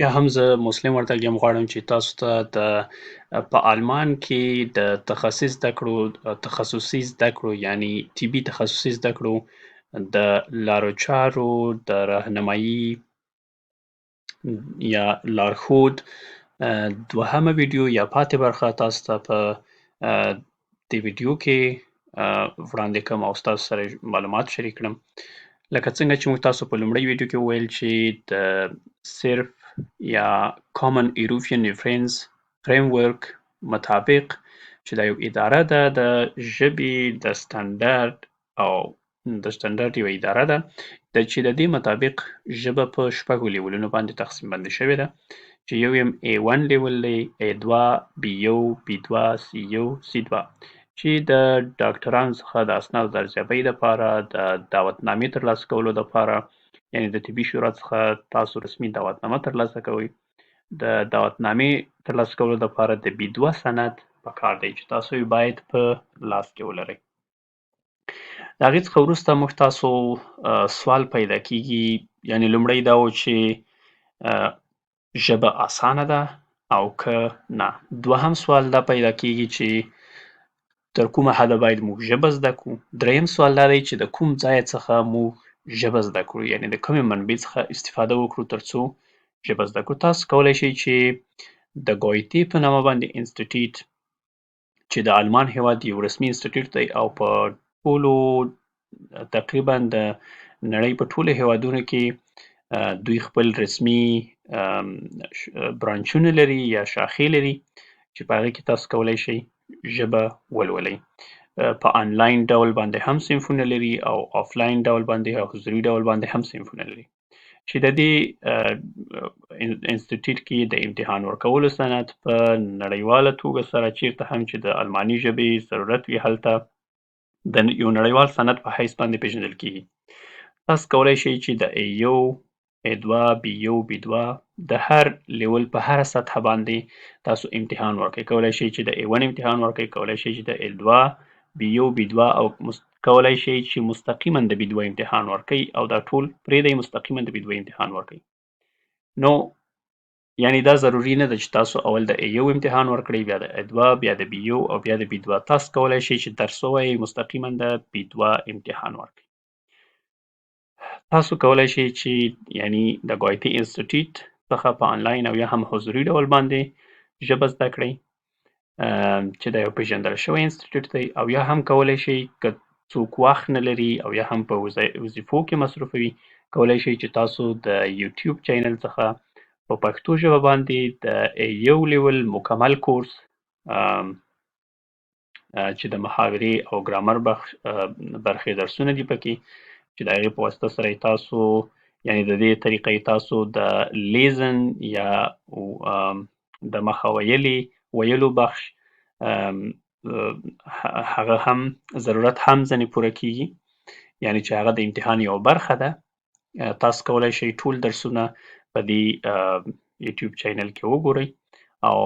یا هم زه مسلم وردګ یم غواړم چې تاسو ته په آلمان کې د تخصصي زده کړو یعنی طبي تخصصي زده کړو د لارو چارو د راهنمایي یا لارښود دوهمه ویډیو یا پاتې برخه تاسو ته په دې ویډیو کې وړاندې کوم او ستاسو سره معلومات شریک کړم. لکه څنګه چې موږ تاسو په لومړۍ ویډیو کې وویل چې د صرف یا Common European Reference Framework مطابق چې دا یو اداره ده د ژبې د سټنډرډ او د سټنډرډ یوه اداره ده چې د دې مطابق ژبه په شپږو لیولونو باندې تقسیم بندي شوې ده چې یو یم A1 لیول دی، A2 B1 B2 C1 C2 چې د ډاکټرانو څخه د اسنادو د ارزیابۍ دپاره د دعوتنامې ترلاسه کولو دپاره یعنې د طبي شورا څخه تاسو رسمي دعوتنامه ترلاسه کوئ. د دعوتنامې ترلاسه کولو دپاره د B2 سند پکار دی چې تاسو یې باید په لاس کې ولرئ. د هغې څخه وروسته موږ تاسو سوال پیدا کیږي یعنې لومړی دا و چې ژبه اسانه ده او که نه. دوهم سوال دا پیدا کیږي چې تر کومه حده باید موږ ژبه زده کړو. دریم سوال دا دی چې د کوم ځای څخه موږ ژبه زده کړو یعنې د کومې منبع څخه استفاده وکړو ترڅو ژبه زده کړو. تاسو کولی شئ چې د ګویتې په نامه باندې انسټیټیوټ چې د آلمان هیواد یو رسمي انسټیټیوټ دی او په ټولو تقریبا د نړۍ په ټولو هیوادونو کې دوی خپل رسمي برانچونه لري یا شاخې لري چې په هغې کې تاسو کولی شئ ژبه ولولئ. په آنلاین ډول باندې هم صنفونه لري او آفلاین ډول باندې او حضوري ډول باندې هم صنفونه لري چې د دې انسټیټیوټ کې د امتحان ورکولو سند په نړیواله توګه سره چیرته هم چې د آلماني ژبې ضرورت وي هلته د یو نړیوال سند په حیث باندې پیژندل کیږي. تاسو کولی شئ چې د A1 A2 B1 B2 د هر لیول په هره سطحه باندې تاسو امتحان ورکړئ. کولی شئ چې د A1 امتحان ورکړئ، کولی شئ چې د A2 B1 B2 او کولی شئ چې مستقیما د B2 امتحان ورکړئ او دا ټول پرېږدئ مستقیما د B2 امتحان ورکړئ. نو یعنې دا ضروري نه ده چې تاسو اول د A1 امتحان ورکړئ بیا د A2 بیا د B1 او بیا د B2. تاسو کولی شئ چې درس ووایئ مستقیما د B2 امتحان ورکړئ. تاسو کولی شئ چې یعنې د ګویتې انسټیټیوټ څخه په آنلاین او یا هم حضوري ډول باندې ژبه زده کړئ چې دا یو پیژندل شوی انسټیټیوټ دی او یا هم کولی شئ که څوک وخت نه لري او یا هم په وظیفو کې مصروفه وي کولی شئ چې تاسو د یوټیوب چینل څخه په پښتو ژبه باندې د A1 لیول مکمل کورس چې د محاورې او ګرامر برخې درسونه دي پکې چې د هغې په واسطه سره یې تاسو یعنې د دې طریقه یې تاسو د لیزن یا د مخه ویلو بخش هغه هم ضرورت هم ځنې پوره کیږي یعنې چې هغه د امتحان یوه برخه ده. تاسو کولی شئ ټول درسونه په دې یوټیوب چینل کې وګورئ او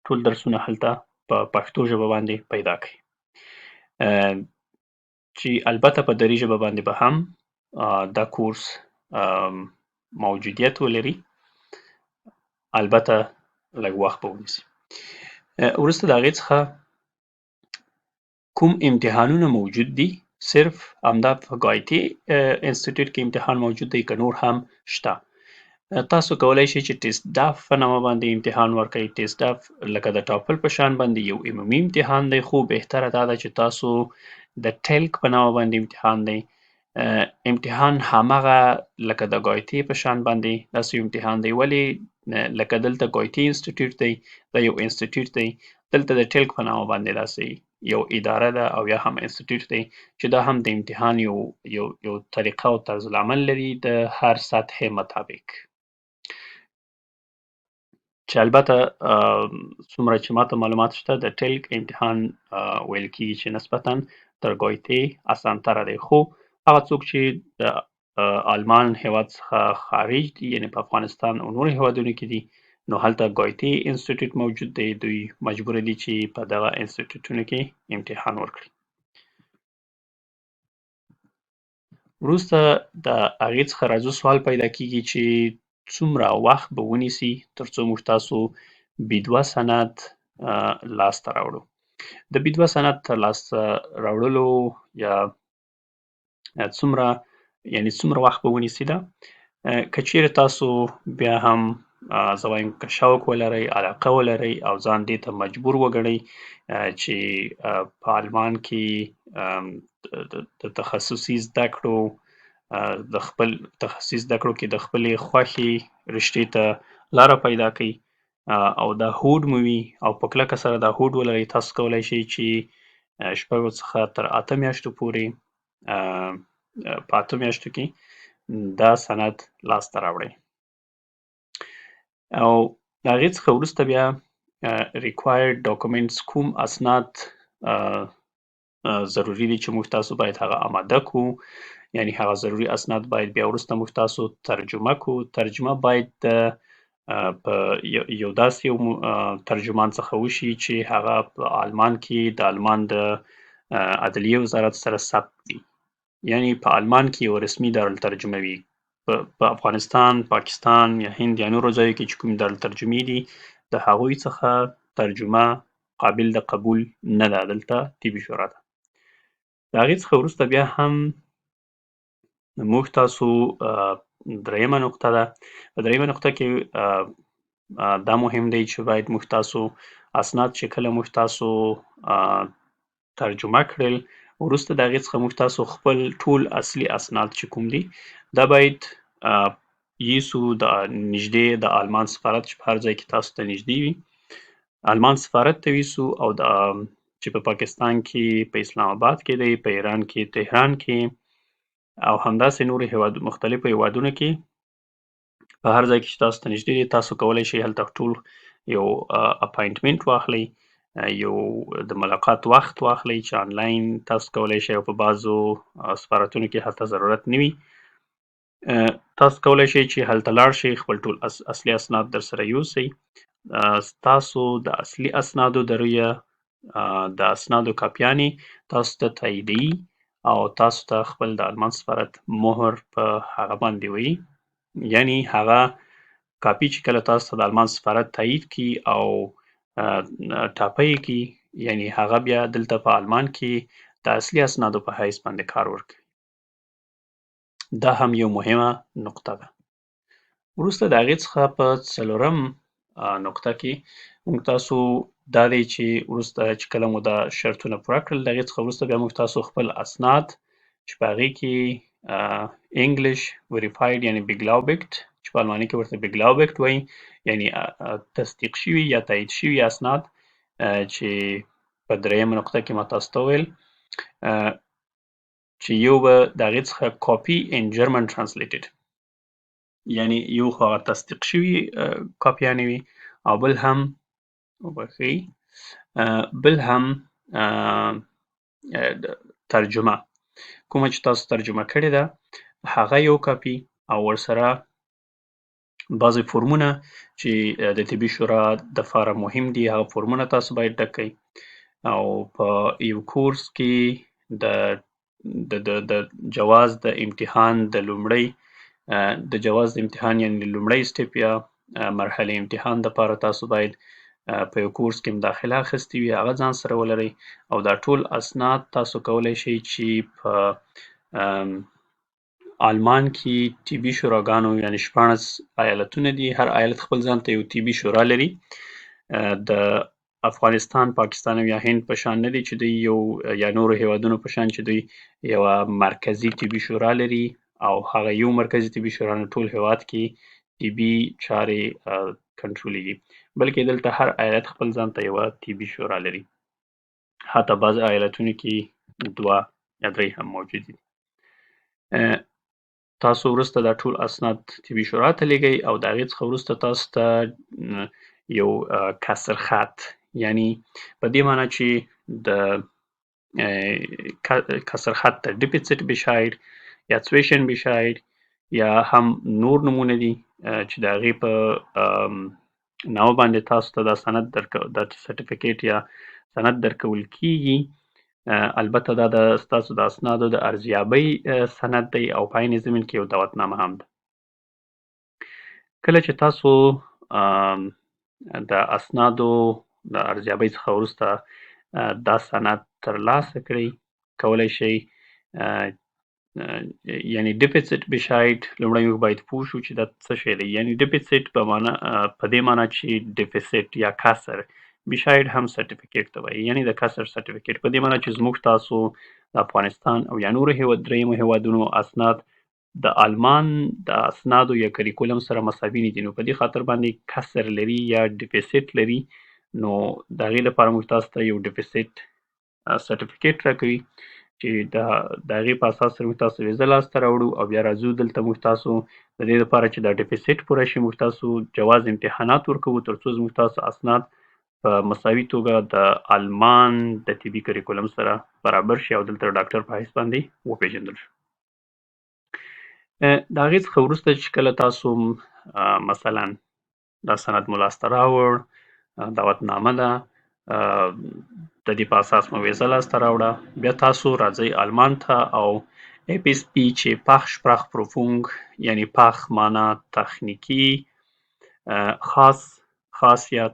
ټول درسونه هلته په پښتو ژبه باندې پیدا کړئ چې البته په دري ژبه باندې به هم دا کورس موجودیت ولري، البته لږ وخت به ونیسي. وروسته د هغې څخه کوم امتحانونه موجود دي صرف همدا په ګویتې انسټیټیوټ کې امتحان موجود دی که نور هم شته. تاسو کولی شئ چې ټیسټ ډاف په نامه باندې امتحان ورکړئ. ټیسټ ډاف لکه د ټاپل په شان باندې یو عمومي امتحان دی خو بهتره دا ده چې تاسو د ټیلک په نامه باندې امتحان دی. امتحان همغه لکه د ګویتې په شان باندې داسې امتحان دی ولې لکه دلته ګویتې انسټیټیوټ دی دا یو انسټیټیوټ دی، دلته د ټیلک په نامه باندې داسې یو اداره ده او یا هم انسټیټیوټ دی چې دا هم د امتحان یو طریقه او طرز العمل لري د هر سطحې مطابق چې البته څومره چې ماته معلومات شته د ټیلک امتحان ویل کیږي چې نسبتا تر ګویتې اسانتره دی خو هغه څوک چې د آلمان هیواد څخه خارج دي یعنې په افغانستان او نورو هیوادونو کې دي نو هلته ګویتې انسټیټیوټ موجود دی، دوی مجبوره دي چې په دغه انسټیټیوټونو کې امتحان ورکړي. وروسته د هغې څخه راځو سوال پیدا کیږي چې څومره وخت به ونیسي تر څو موږ تاسو B2 سند لاسته راوړو. د B2 سند تر لاسته راوړلو یا څومره وخت به ونیسي دا که چیرې تاسو بیا هم زه وایم که شوق ولرئ، علاقه ولرئ او ځان دې ته مجبور وګڼئ چې په آلمان کې د تخصصي زده کړو د خپل تخصصي زده کړو کې د خپلې خوښې رشتې ته لاره پیدا کړئ او دا هوډ مو وي او په کلکه سره دا هوډ ولرئ، تاسو کولی شئ چې شپږو څخه تر 8 میاشتو پورې په 8 میاشتو کې دا سند لاسته راوړئ. او د هغې څخه وروسته بیا required documents کوم اسناد ضروري دي چې موږ تاسو باید هغه آماده کړو، یعنی هغه ضروري اسناد باید بیا وروسته موږ تاسو ترجمه کړو. ترجمه باید په یو داسې ترجمان څخه وشي چې هغه په آلمان کې د آلمان د عدلیې وزارت سره ثبت وي، یعنی په آلمان کې یو رسمي دارالترجمه وي. په افغانستان، پاکستان یا هند یا نورو ځایو کې چې کوم دارالترجمې دي د هغوی څخه ترجمه قابل د قبول نه ده، دلته طبي شورا ده. د هغې څخه وروسته بیا هم موږ تاسو دریمه نقطه ده. په دریمه نقطه کې دا مهم دی چې باید موږ تاسو اسناد چې کله موږ تاسو ترجمه کړل، وروسته د هغې څخه موږ تاسو خپل ټول اصلي اسناد چې کوم دي دا باید یوسو د نږدې د آلمان سفارت چې په هر ځای کې تاسو ته نږدې وي، آلمان سفارت ته یوسو او چې په پاکستان کې په اسلام آباد کې دی، په ایران کې تهران کې او همداسې نورو مختلفو هیوادونو کې په هر ځای کې چې تاسو ته نږدې دی تاسو کولی شئ هلته ټول یو اپاینټمنټ واخلئ، یو د ملاقات وخت واخلئ چې آنلاین تاسو کولی شئ او په بعضو سفارتونو کې هلته ضرورت نه وي. تاسو کولی شئ چې هلته لاړ شئ، خپل ټول اصلي اسناد در سره یوسئ. تاسو د اصلي اسنادو د رویه د اسنادو کاپیانې تاسو ته تاییدوي او تاسو ته خپل د آلمان سفارت مهر په هغه باندې وهي، یعنی هغه کاپي چې کله تاسو ته د آلمان سفارت تایید کړي او ټاپه یې کړي، یعنی هغه بیا دلته په آلمان کې د اصلي اسنادو په حیث باندې کار ورکوي. دا هم یو مهمه نقطه ده. وروسته د هغې څخه په څلورم نقطه کې موږ تاسو دا دی چې وروسته چې کله مو دا شرطونه پوره کړل، د هغې څخه وروسته بیا موږ تاسو خپل اسناد چې په هغې کې انګلیش وریفاید یعنی بګلاوبکټ چې په آلماني کې ورته بګلاوبکټ وایي، یعنی تصدیق شوي یا تایید شوي اسناد چې په دریمه نقطه کې ما تاسو ته وویل چې یو به د هغې څخه کاپي ان جرمن ترانسلیټډ، یعنی یو خو هغه تصدیق شوي کاپیانې وي او بل هم ترجمه کومه چې تاسو ترجمه کړې ده هغه یو کاپي او ورسره بعضې فورمونه چې د طبي شورا دپاره مهم دي هغه فورمونه تاسو باید ډک کړئ او په یو کورس کې د جواز د امتحان د لومړۍ یعنی لومړۍ سټیپ یا مرحلې امتحان دپاره تاسو باید په یو کورس کې مداخله اخیستې وي، هغه ځان سره ولرئ او دا ټول اسناد تاسو کولی شئ چې په آلمان کې طبي شوراګانو یعنی 16 ایالتونه دي، هر ایالت خپل ځان ته یو طبي شورا لري، د افغانستان، پاکستان او یا هند په شان نه دی چې دوی یو یا نورو هیوادونو په شان چې دوی یوه مرکزي طبي شورا لري او هغه یو مرکزي طبي شورا نه ټول هیواد کې طبي چارې کنټرولېږي، بلکې دلته هر ایالت خپل ځان ته یوه طبي شورا لري، حتی بعض ایالتونو کې 2 یا 3 هم موجود دي. تاسو وروسته دا ټول اسناد طبي شورا ته لیږئ او د هغې څخه وروسته تاسو ته یو کسر خط، یعنی په دې معنی چې د کسر خط ته ډیپیڅټ بشایر یا چویشن بشایر یا هم نور نومونه دي چې د هغې په نامه باندې تاسو ته دا سند دا سرټیفیکیټ یا سند درکول کیږي. البته دا د ستاسو د اسنادو د ارزیابۍ سند دی او په عین ضمن کې یو دعوتنامه هم ده. کله چې تاسو د اسنادو د ارزیابۍ څخه وروسته دا سند ترلاسه کړئ، کولی شئ یعنی ډیفیسیټ بشاید لومړی موږ باید پوه شو چې دا څه شی دی. یعنی ډیفیسیټ په معنا په دې معنا چې ډیفیسیټ یا کسر، بشاید هم سرټیفیکیټ ته وایي، یعنی د کسر سرټیفیکیټ په دې معنا چې زموږ تاسو د افغانستان او یا نورو دریمو هیوادونو اسناد د آلمان د اسنادو یا کریکولم سره مساوي نه دي، نو په دې خاطر باندې کسر لري یا ډیفیسیټ لري، نو د هغې لپاره موږ تاسو ته یو ډیفیسیټ سرټیفیکیټ راکوي چې د هغې په اساس سره موږ تاسو ویزه لاسته راوړو او بیا راځو دلته موږ تاسو د دې لپاره چې دا ډیفیسیټ پوره شي موږ تاسو جواز امتحانات ورکوو تر څو زموږ تاسو اسناد په مساوي توګه د آلمان د طبي کریکولم سره برابر شي او دلته ډاکټر په حیث باندې وپېژندل شو. د هغې څخه وروسته چې کله تاسو مثلا دا سند مو لاسته راوړ، دعوتنامه ده، د دې په اساس مو ویزه لاسته راوړه، بیا تاسو راځئ آلمان ته او FSP چې Fachsprachprüfung یعنی پخ معنا تخنیکي خاص یا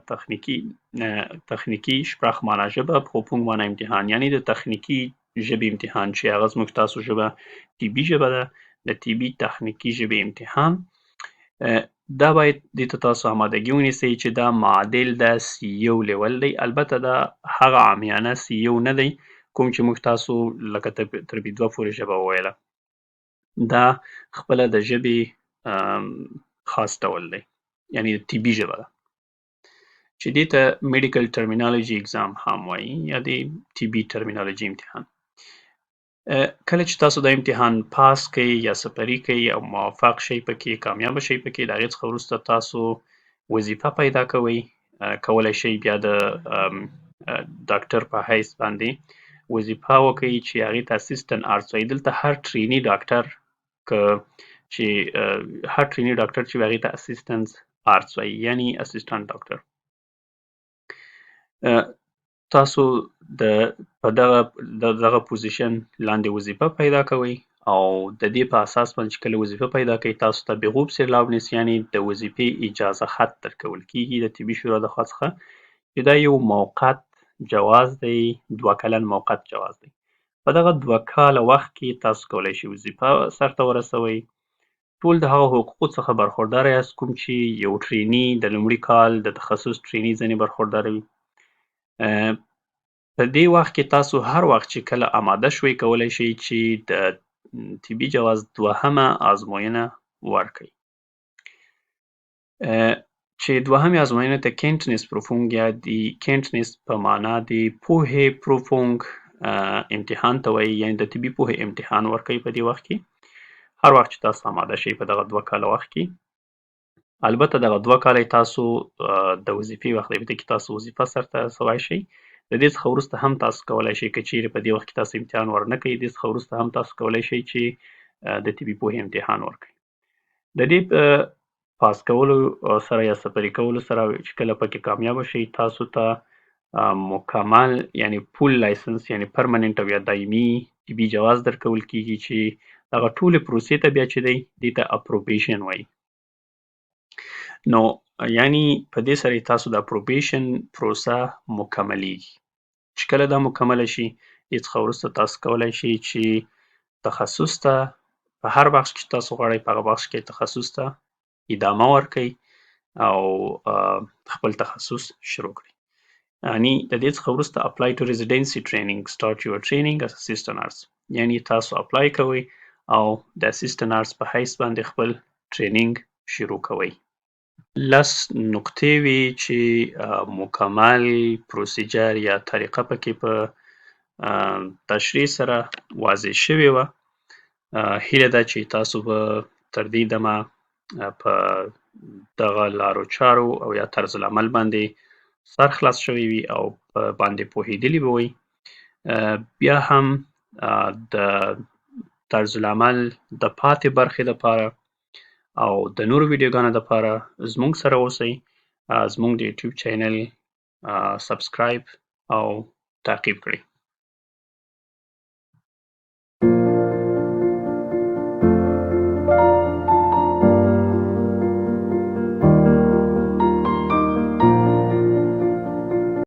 تخنیکي شپرخ معنا ژبه، Prüfung معنا امتحان، یعنی د تخنیکي ژبې امتحان چې هغه زموږ تاسو ژبه طبي ژبه ده، د طبي تخنیکي ژبې امتحان دا باید دې ته تاسو آمادګي ونیسئ چې دا معادل د C1 لیول دی. البته دا هغه عامیانه C1 نه دی کوم چې موږ تاسو لکه تر B2 پورې ژبه وویله، دا خپله د ژبې خاص ډول دی، یعنی د طبي ژبه ده چې دې ته میډیکل ټرمینالوجي اگزام هم وایي یا د طبي ټرمینالوجي امتحان. کله چې تاسو دا امتحان پاس کړئ یا سپري کړئ او موفق شئ پکې، کامیابه شئ پکې، د هغې څخه وروسته تاسو وظیفه پیدا کوئ، کولی شئ بیا د ډاکټر په حیث باندې وظیفه وکړئ چې هغې ته اسسټنټ آرټس وایي. دلته هر ټریني ډاکټر چې هغې ته اسسټنټ آرټس وایي، یعنی اسسټنټ ډاکټر. تاسو په دغه پوزیشن لاندې وظیفه پیدا کوئ او د دې په اساس باندې چې کله وظیفه پیدا کړئ تاسو ته Berufserlaubnis یعنی د وظیفې اجازه خط درکول کیږي د طبي شورا د خوا څخه، چې دا یو موقت جواز دی، 2 کلن موقت جواز دی. په دغه 2 کاله وخت کې تاسو کولی شئ وظیفه سرته ورسوئ، ټول د هغو حقوقو څخه برخورداره یاست کوم چې یو ټریني د لومړي کال د تخصص ټریني ځنې برخورداره وي. په دې وخت کې تاسو هر وخت چې کله آماده شوئ کولی شئ چې د طبي جواز 2مه ازموینه ورکړئ، چې 2مې ازموینې ته Kenntnisprüfung یا د Kenntnis په معنا د پوهې Prüfung امتحان ته وایي، یعنی د طبي پوهې امتحان ورکوئ په دې وخت کې هر وخت چې تاسو آماده شئ په دغه 2 کاله وخت کې. البته دغه 2 کاله تاسو د وظیفې وخت دی چې تاسو وظیفه سرته رسولی شئ. د دې څخه وروسته هم تاسو کولی شئ که چیرې په دې وخت کې تاسو امتحان ورنه کړئ، د دې څخه وروسته هم تاسو کولی شئ چې د طبي پوهې امتحان ورکړئ. د دې پاس کولو سره یا سپري کولو سره چې کله پکې کامیابه شئ تاسو ته مکمل یعنی فول لایسنس یعنی پرمننت او یا دایمي طبي جواز درکول کیږي چې دغه ټولې پروسې ته بیا چې دی دې ته اپروبیشن وایي. نو یعنی په دې سره تاسو د اپروبیشن پروسه مکملیږي. چې کله دا مکمله شي دې څخه وروسته تاسو کولی شئ چې تخصص ته په هر بخش کې تاسو غواړئ په هغه بخش کې تخصص ته ادامه ورکړئ او خپل تخصص شروع کړئ. یعنی د دې څخه وروسته apply to residency training start your training as assistant nurse، یعنی تاسو اپلای کوئ او د اسسټنټ نرس په حیث باندې خپل ټریننګ شروع کوئ. 10 نقطې وي چې مکمل پروسیجر یا طریقه پکې په تشریح سره واضح شوې وه. هیله ده چې تاسو به تر دې دمه په دغه لارو چارو او یا طرز العمل باندې سر خلاص شوی وي او په باندې پوهېدلي به وئ. بیا هم د طرز العمل د پاتې برخې لپاره او د نورو ویډیوګانو لپاره زموږ سره اوسئ، زموږ د یوټیوب چینل سبسکرایب او تعقیب کړئ.